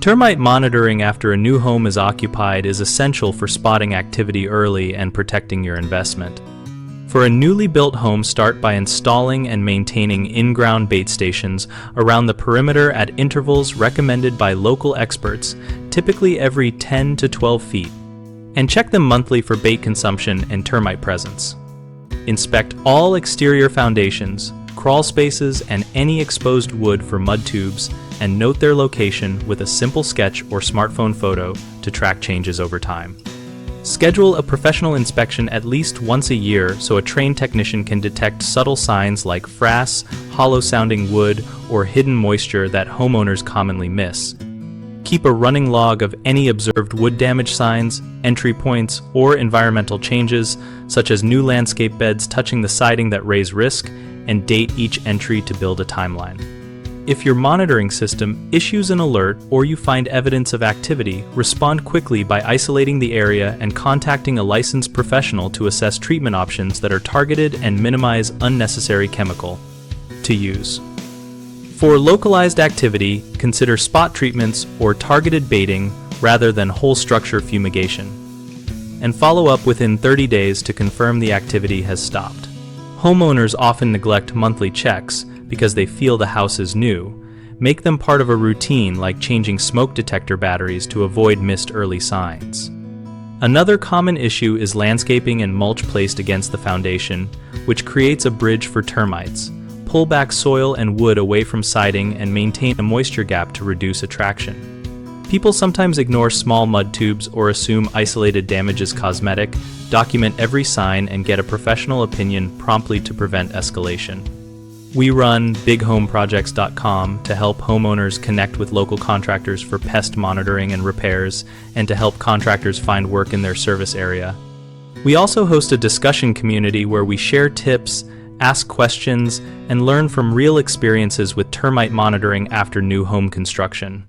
Termite monitoring after a new home is occupied is essential for spotting activity early and protecting your investment. For a newly built home, start by installing and maintaining in-ground bait stations around the perimeter at intervals recommended by local experts, typically every 10 to 12 feet, and check them monthly for bait consumption and termite presence. Inspect all exterior foundations, crawl spaces, and any exposed wood for mud tubes, and note their location with a simple sketch or smartphone photo to track changes over time. Schedule a professional inspection at least once a year so a trained technician can detect subtle signs like frass, hollow-sounding wood, or hidden moisture that homeowners commonly miss. Keep a running log of any observed wood damage signs, entry points, or environmental changes, such as new landscape beds touching the siding that raise risk, and date each entry to build a timeline. If your monitoring system issues an alert or you find evidence of activity, respond quickly by isolating the area and contacting a licensed professional to assess treatment options that are targeted and minimize unnecessary chemical to use. For localized activity, consider spot treatments or targeted baiting rather than whole structure fumigation. And follow up within 30 days to confirm the activity has stopped. Homeowners often neglect monthly checks because they feel the house is new. Make them part of a routine like changing smoke detector batteries to avoid missed early signs. Another common issue is landscaping and mulch placed against the foundation, which creates a bridge for termites. Pull back soil and wood away from siding and maintain a moisture gap to reduce attraction. People sometimes ignore small mud tubes or assume isolated damage is cosmetic. Document every sign and get a professional opinion promptly to prevent escalation. We run bighomeprojects.com to help homeowners connect with local contractors for pest monitoring and repairs, and to help contractors find work in their service area. We also host a discussion community where we share tips, ask questions, and learn from real experiences with termite monitoring after new home construction.